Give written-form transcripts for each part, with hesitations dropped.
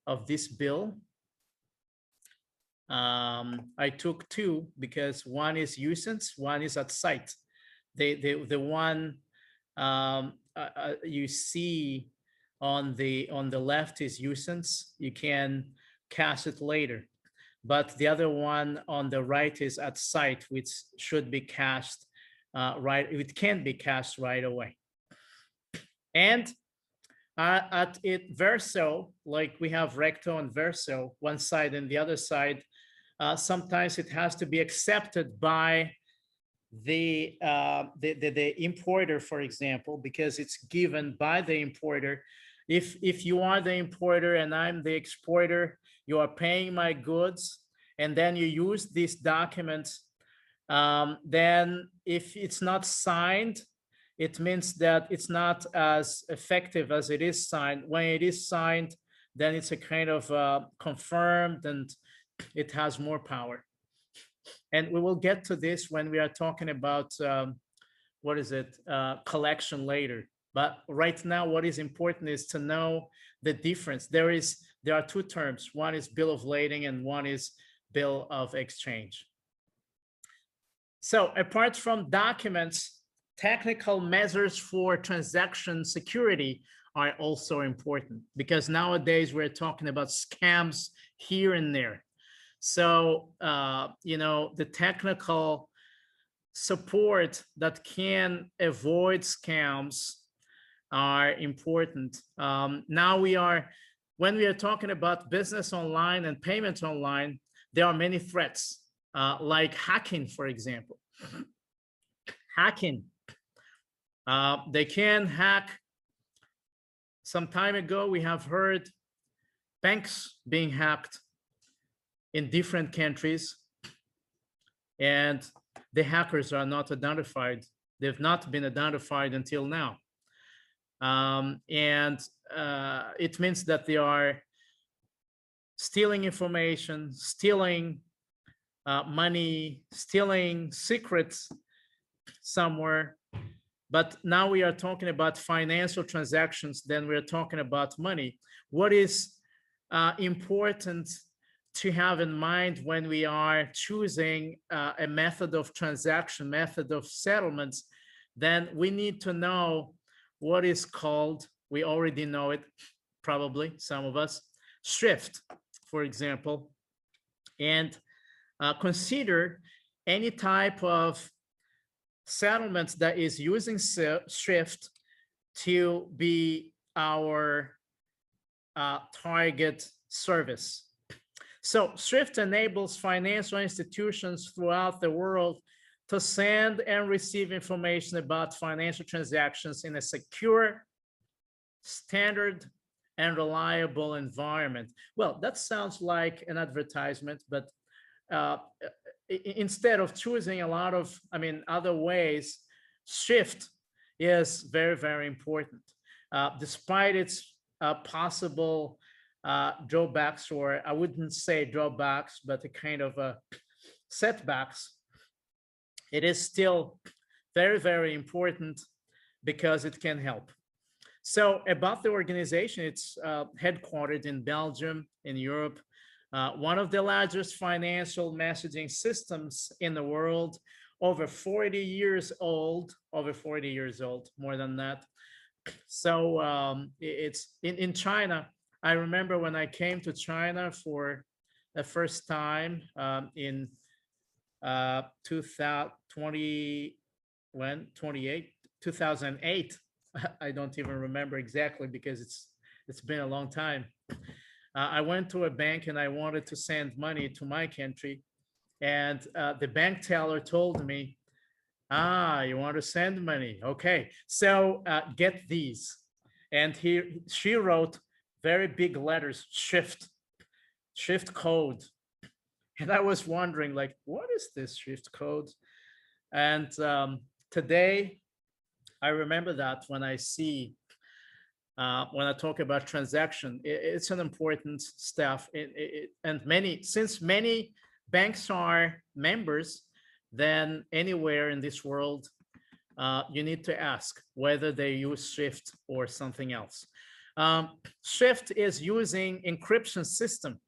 of this bill. I took two because one is usance, one is at site. The one you see on the left is usance. You can cash it later, but the other one on the right is at site, which should be cashed right. It can be cashed right away. And at it verso, like we have recto and verso, one side and the other side, sometimes it has to be accepted by the importer, for example, because it's given by the importer. If you are the importer and I'm the exporter, you are paying my goods, and then you use these documents, then if it's not signed, it means that it's not as effective as it is signed. When it is signed, then it's a kind of confirmed, and it has more power. And we will get to this when we are talking about collection later. But right now, what is important is to know the difference. There are two terms. One is bill of lading and one is bill of exchange. So apart from documents, technical measures for transaction security are also important, because nowadays we're talking about scams here and there. So, the technical support that can avoid scams are important. Now when we are talking about business online and payments online, there are many threats, like hacking, for example. Hacking. They can hack. Some time ago, we have heard banks being hacked in different countries, and the hackers are not identified. They've not been identified until now. It means that they are stealing information, stealing money, stealing secrets somewhere. But now we are talking about financial transactions, then we're talking about money. What is important to have in mind when we are choosing a method of transaction, method of settlements, then we need to know what is called, we already know it, probably some of us, SWIFT, for example, and consider any type of settlements that is using SWIFT to be our target service. So SWIFT enables financial institutions throughout the world to send and receive information about financial transactions in a secure, standard, and reliable environment. Well, that sounds like an advertisement, but instead of choosing a lot of, other ways, SWIFT is very, very important. Despite its possible drawbacks, or I wouldn't say drawbacks, but a kind of setbacks, it is still very, very important because it can help. So about the organization, it's headquartered in Belgium, in Europe, one of the largest financial messaging systems in the world, over 40 years old, more than that. So it's in China. I remember when I came to China for the first time in 2008. I don't even remember exactly because it's been a long time. I went to a bank and I wanted to send money to my country, and the bank teller told me, you want to send money? Okay, so get these. And she wrote very big letters, SWIFT code. And I was wondering, like, what is this SWIFT code? And today, I remember that when I see, when I talk about transaction, it's an important stuff. And since many banks are members, then anywhere in this world, you need to ask whether they use SWIFT or something else. SWIFT is using encryption system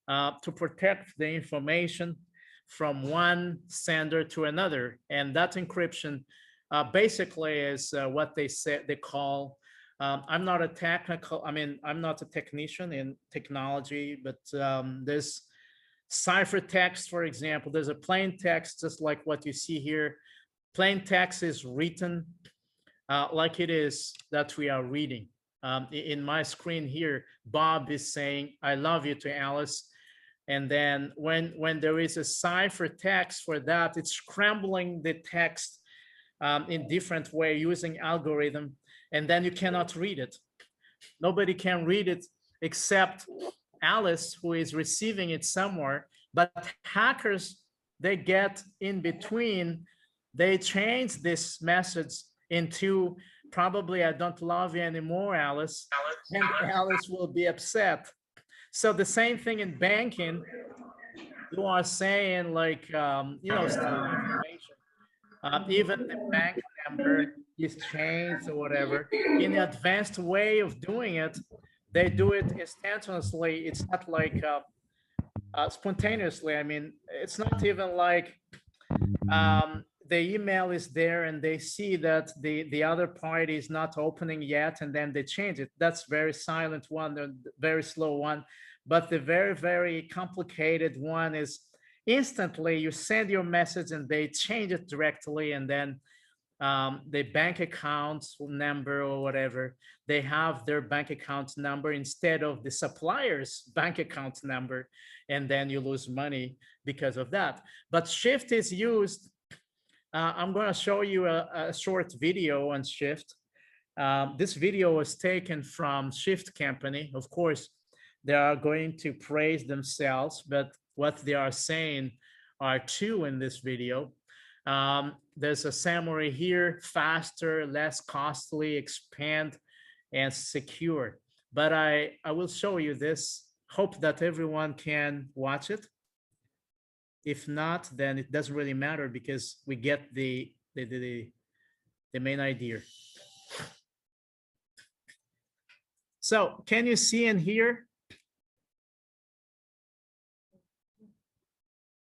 to protect the information from one sender to another. And that encryption basically is what they say they call, I'm not a I'm not a technician in technology, but there's ciphertext, for example. There's a plain text, just like what you see here. Plain text is written like it is that we are reading. In my screen here, Bob is saying, I love you to Alice. And then when there is a ciphertext for that, it's scrambling the text in different way using algorithm, and then you cannot read it. Nobody can read it except Alice, who is receiving it somewhere. But hackers, they get in between. They change this message into probably I don't love you anymore, Alice, and Alice will be upset. So the same thing in banking, you are saying like, stolen information. Even the bank number is changed or whatever. In the advanced way of doing it, they do it instantaneously. It's not like spontaneously. I mean, it's not even like the email is there and they see that the other party is not opening yet, and then they change it. That's very silent one, the very slow one. But the very, very complicated one is instantly you send your message and they change it directly, and then the bank account number or whatever, they have their bank account number instead of the supplier's bank account number, and then you lose money because of that. But Shift is used. I'm going to show you a short video on Shift. This video was taken from Shift company. Of course, they are going to praise themselves, but what they are saying are true in this video. There's a summary here: faster, less costly, expand, and secure. But I will show you this. Hope that everyone can watch it. If not, then it doesn't really matter because we get the main idea. So can you see and hear?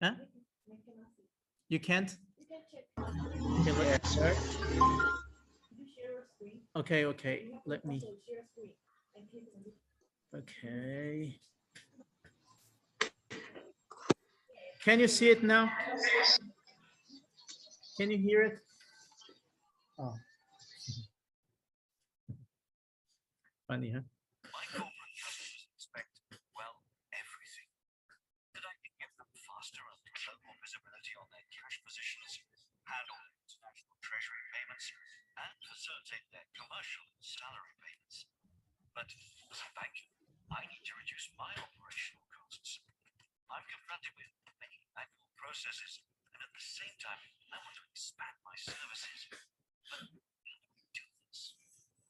Huh? You can't? Okay, Yes, sir. Okay, let me. Okay. Can you see it now? Can you hear it? Oh. Funny, huh? My corporate customers expect, well, everything. That I can give them faster and global visibility on their cash positions, handle international treasury payments, and facilitate their commercial and salary payments. But as a bank, I need to reduce my operational costs. I'm confronted with many manual processes, and at the same time, I want to expand my services. But how do we do this?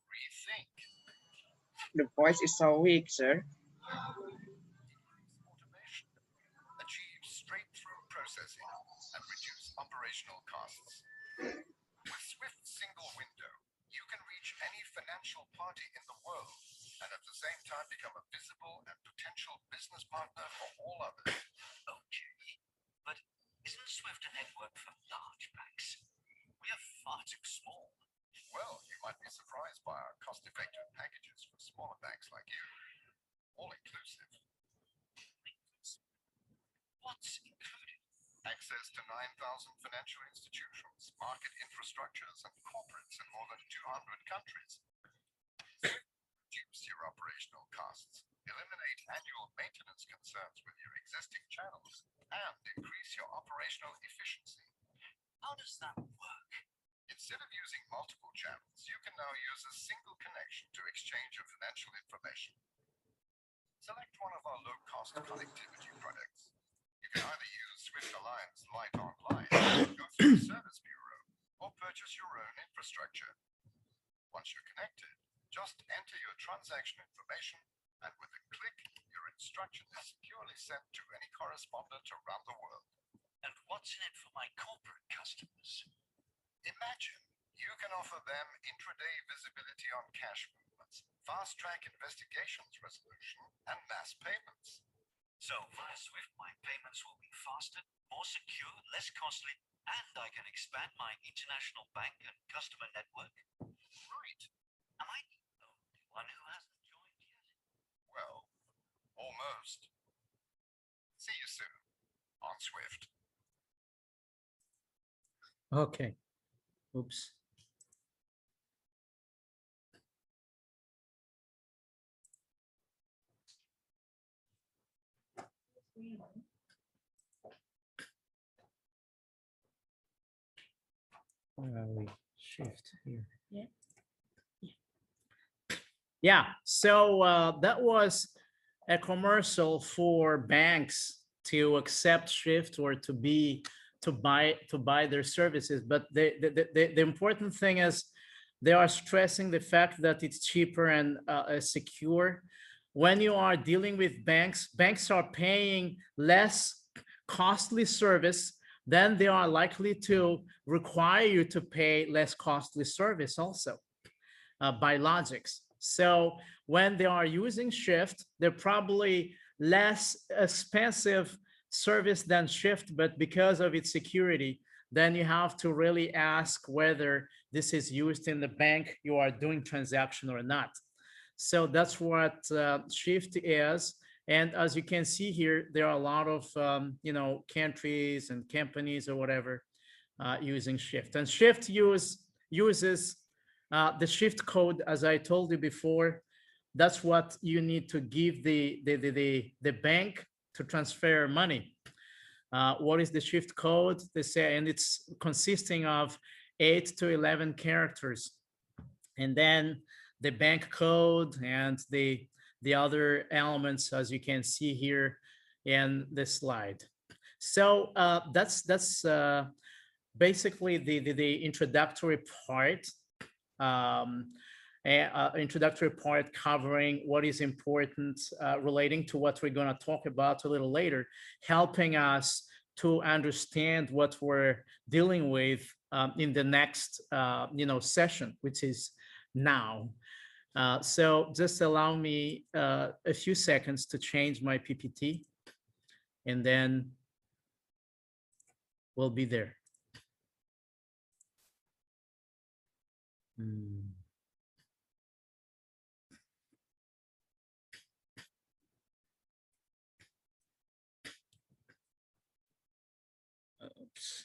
Rethink. The voice is so weak, sir. Automation. Achieve straight-through processing and reduce operational costs. With Swift Single Window, you can reach any financial party in the world and at the same time become a visible and potential business partner for all others. Okay, but isn't Swift a network for large banks? We are far too small. Well, you might be surprised by our cost-effective packages for smaller banks like you. All-inclusive. What's included? Access to 9,000 financial institutions, market infrastructures, and corporates in more than 200 countries. Reduce your operational costs, eliminate annual maintenance concerns with your existing channels, and increase your operational efficiency. How does that work? Instead of using multiple channels, you can now use a single connection to exchange your financial information. Select one of our low-cost connectivity products. You can either use Swift Alliance Lite Online, go through a service bureau, or purchase your own infrastructure. Once you're connected, just enter your transaction information, and with a click, your instruction is securely sent to any correspondent around the world. And what's in it for my corporate customers? Imagine you can offer them intraday visibility on cash movements, settlements, fast-track investigations resolution, and mass payments. So via SWIFT, my payments will be faster, more secure, less costly, and I can expand my international bank and customer network. Right. Am I the only one who hasn't joined yet? Well, almost. See you soon on SWIFT. Okay. Oops. Where are we? Shift here. Yeah. So that was a commercial for banks to accept Shift or to buy their services. But the important thing is they are stressing the fact that it's cheaper and secure. When you are dealing with banks, banks are paying less costly service, then they are likely to require you to pay less costly service also by logics. So when they are using Shift, they're probably less expensive service than Shift, but because of its security, then you have to really ask whether this is used in the bank you are doing transaction or not. So that's what Shift is. And as you can see here, there are a lot of countries and companies or whatever using Shift. And Shift uses the Shift code, as I told you before. That's what you need to give the bank to transfer money. What is the Shift code? They say, and it's consisting of 8 to 11 characters. And then the bank code and the other elements, as you can see here in this slide. So that's basically the introductory part. Introductory part covering what is important relating to what we're going to talk about a little later, helping us to understand what we're dealing with in the next session, which is now. So just allow me a few seconds to change my PPT, and then we'll be there. Oops.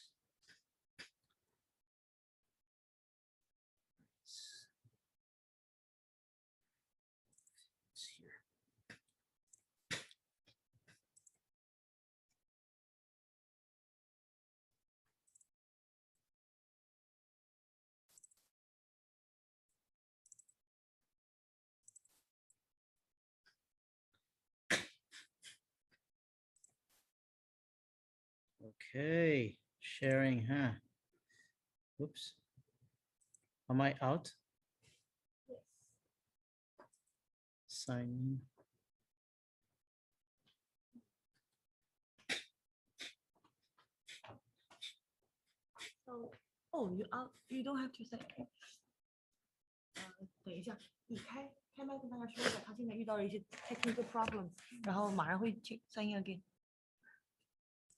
Okay, sharing, huh? Oops. Am I out? Yes. Sign in. So, oh, you don't have to say. 等一下，你开麦跟大家说一下，他现在遇到了一些 technical problems，然后马上会去 sign in again.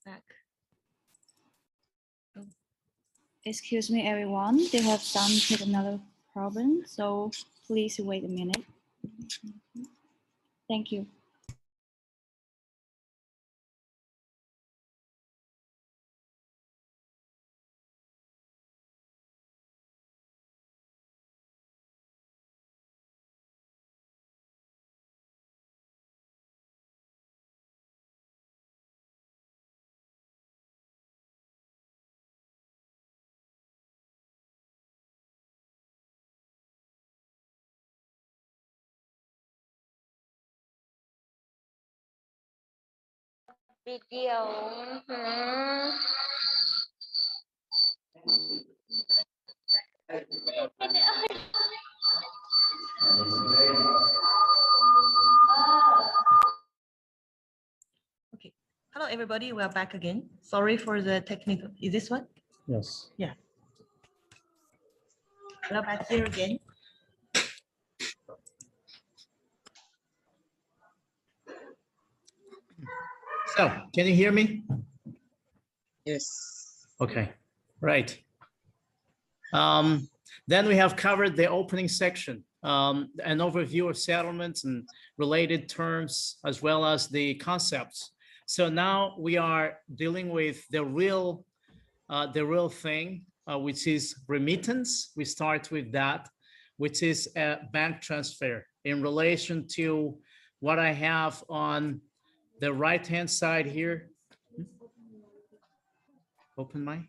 Back. Excuse me, everyone. They have some technical problem, so please wait a minute. Thank you. Video. Okay. Hello, everybody. We are back again. Sorry for the technical. Is this one? Yes. Yeah. We are back here again. So, can you hear me? Yes. Okay, right. Then we have covered the opening section, an overview of settlements and related terms, as well as the concepts. So now we are dealing with the real thing, which is remittance. We start with that, which is a bank transfer in relation to what I have on the right-hand side here. Open my.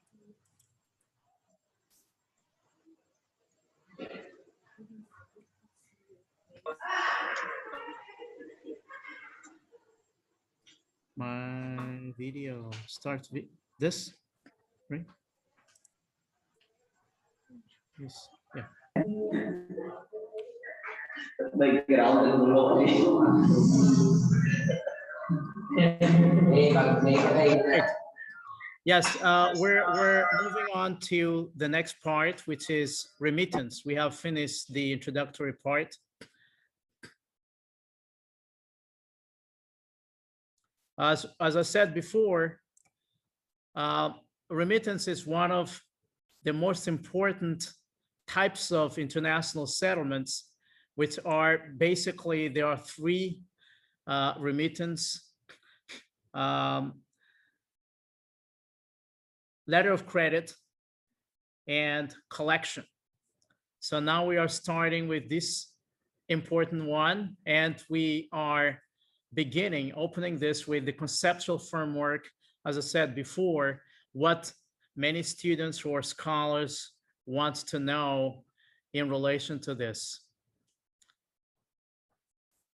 My video starts with this, right? Yes, yeah. Right. Yes, we're moving on to the next part, which is remittance. We have finished the introductory part. As I said before, remittance is one of the most important types of international settlements, which are basically, there are three remittance: letter of credit and collection. So now we are starting with this important one, and we are opening this with the conceptual framework, as I said before, what many students or scholars want to know in relation to this.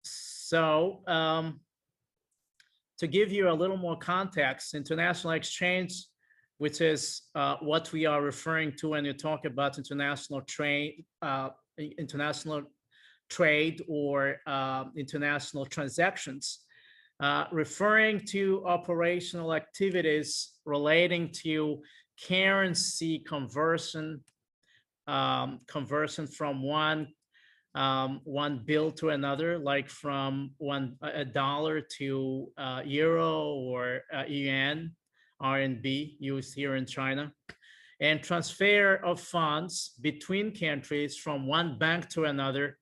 So to give you a little more context, international exchange, which is what we are referring to when you talk about international trade or international transactions, referring to operational activities relating to currency conversion, from one bill to another, like from a dollar to euro or yuan, RMB used here in China, and transfer of funds between countries from one bank to another.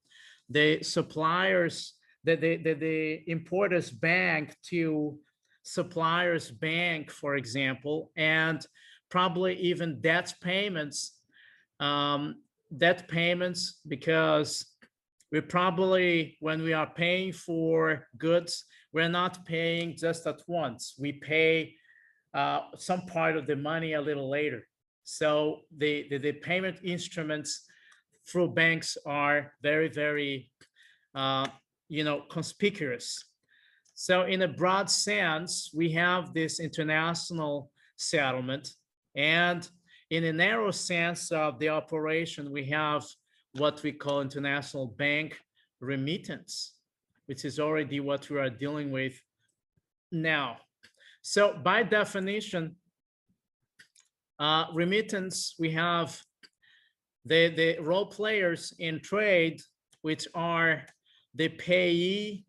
The suppliers, the importers bank to suppliers bank, for example, and probably even debt payments, because we probably, when we are paying for goods, we're not paying just at once. We pay some part of the money a little later. So the payment instruments through banks are very, very, conspicuous. So in a broad sense, we have this international settlement, and in a narrow sense of the operation, we have what we call international bank remittance, which is already what we are dealing with now. So by definition, remittance, we have the role players in trade, which are the payee,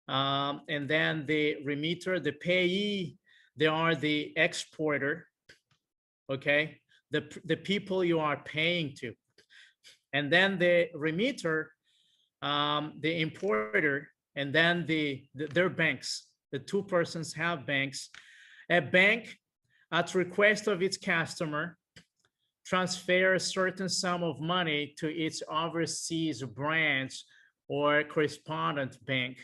and then the remitter. The payee, they are the exporter, okay? The people you are paying to. And then the remitter, the importer, and then their banks. The two persons have banks. A bank, at request of its customer, transfers a certain sum of money to its overseas branch or correspondent bank.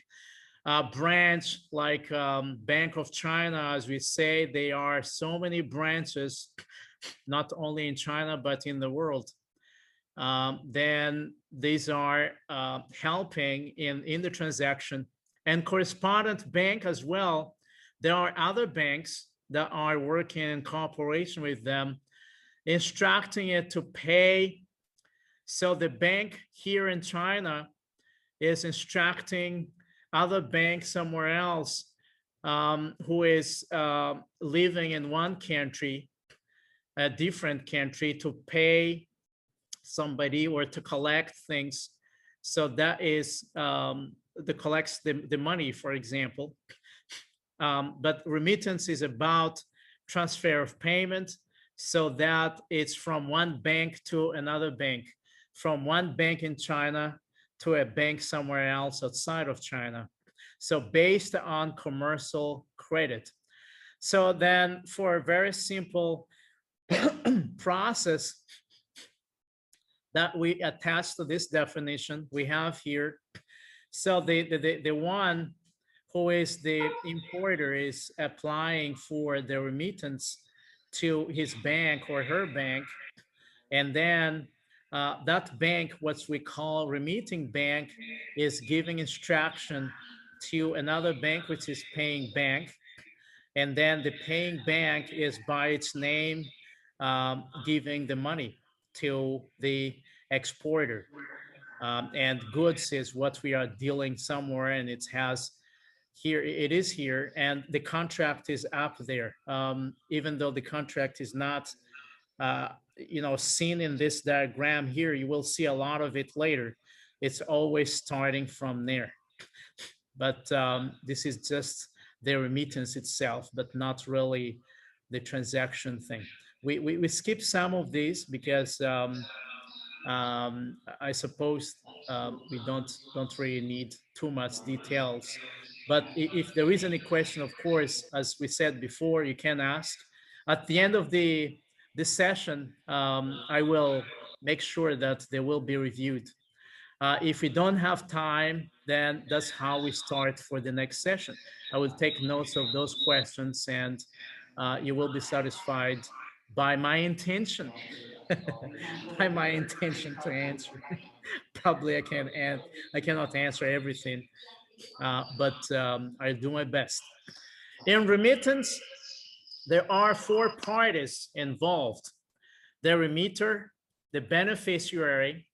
Branch, like Bank of China, as we say, there are so many branches, not only in China, but in the world. Then these are helping in the transaction. And correspondent bank as well, there are other banks that are working in cooperation with them, instructing it to pay. So the bank here in China is instructing other banks somewhere else, who is living in one country, a different country, to pay somebody or to collect things. So that is collects the money, for example. but remittance is about transfer of payment, so that it's from one bank to another bank, from one bank in China to a bank somewhere else outside of China. So based on commercial credit. So then for a very simple process that we attach to this definition, we have here. So the one who is the importer is applying for the remittance to his bank or her bank. And then that bank, what we call remitting bank, is giving instruction to another bank, which is paying bank. And then the paying bank is by its name giving the money to the exporter. And goods is what we are dealing somewhere, and it has here, it is here, and the contract is up there. Even though the contract is not seen in this diagram here, you will see a lot of it later. It's always starting from there. But this is just the remittance itself, but not really the transaction thing. We skip some of these because I suppose we don't really need too much details. But if there is any question, of course, as we said before, you can ask. At the end of this session, I will make sure that they will be reviewed. If we don't have time, then that's how we start for the next session. I will take notes of those questions, and you will be satisfied by my intention. By my intention to answer. Probably I cannot answer everything, but I do my best. In remittance, there are 4 parties involved: the remitter, the beneficiary.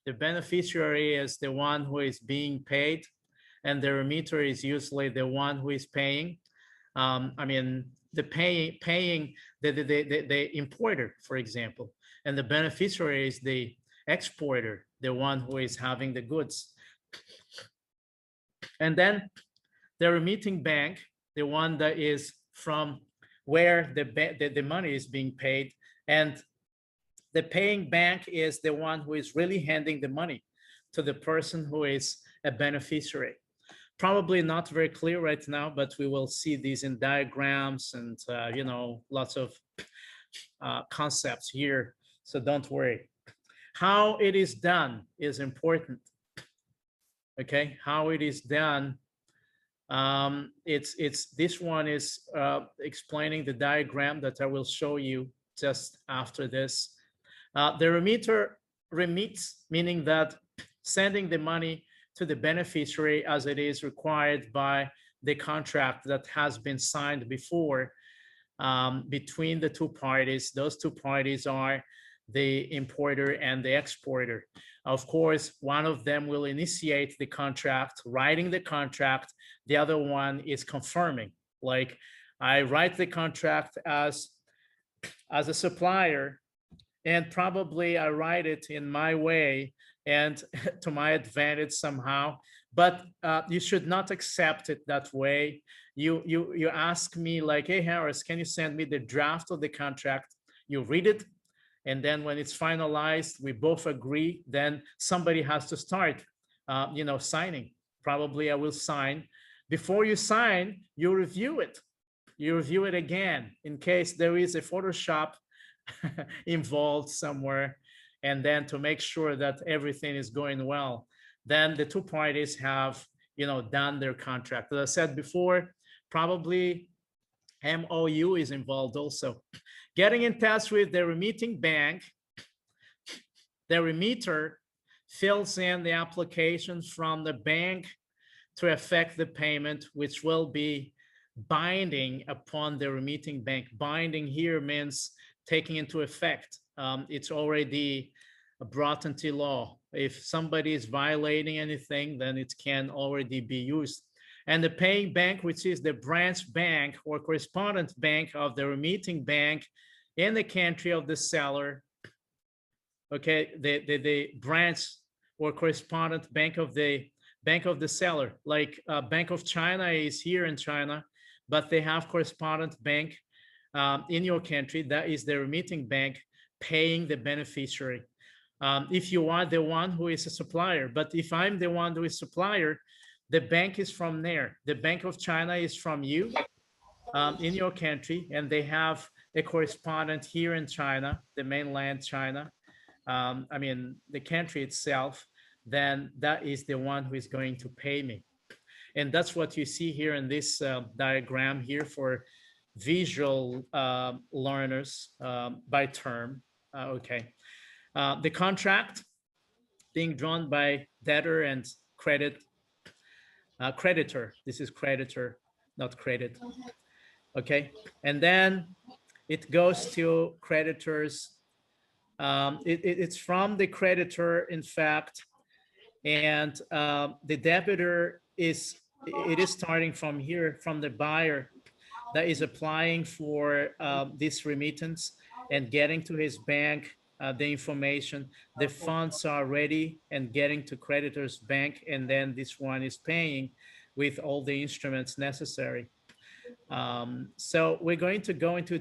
The beneficiary is the one who is being paid, and the remitter is usually the one who is paying. I mean, the paying the importer, for example, and the beneficiary is the exporter, the one who is having the goods. And then the remitting bank, the one that is from where the money is being paid, and the paying bank is the one who is really handing the money to the person who is a beneficiary. Probably not very clear right now, but we will see these in diagrams and lots of concepts here, so don't worry. How it is done is important. Okay, how it is done. It's this one is explaining the diagram that I will show you just after this. The remitter remits, meaning that sending the money to the beneficiary as it is required by the contract that has been signed before between the 2 parties. Those 2 parties are the importer and the exporter. Of course, one of them will initiate the contract, writing the contract. The other one is confirming. Like, I write the contract as a supplier, and probably I write it in my way and to my advantage somehow, but you should not accept it that way. You ask me like, hey, Harris, can you send me the draft of the contract? You read it, and then when it's finalized, we both agree, then somebody has to start, signing. Probably I will sign. Before you sign, you review it. You review it again in case there is a Photoshop involved somewhere, and then to make sure that everything is going well, then the 2 parties have done their contract. As I said before, probably MOU is involved also. Getting in touch with the remitting bank, the remitter fills in the application from the bank to effect the payment, which will be binding upon the remitting bank. Binding here means taking into effect. It's already brought into law. If somebody is violating anything, then it can already be used. And the paying bank, which is the branch bank or correspondent bank of the remitting bank in the country of the seller, okay, the branch or correspondent bank of the seller, like Bank of China is here in China, but they have correspondent bank in your country. That is the remitting bank paying the beneficiary. If you are the one who is a supplier, but if I'm the one who is supplier, the bank is from there. The Bank of China is from you in your country, and they have a correspondent here in China, the mainland China. I mean, the country itself, then that is the one who is going to pay me. And that's what you see here in this diagram here for visual learners by term. Okay. The contract being drawn by debtor and creditor. This is creditor, not credit. Okay. And then it goes to creditors. It's from the creditor, in fact, and the debtor is starting from here, from the buyer that is applying for this remittance and getting to his bank the information. The funds are ready and getting to creditor's bank, and then this one is paying with all the instruments necessary. So we're going to go into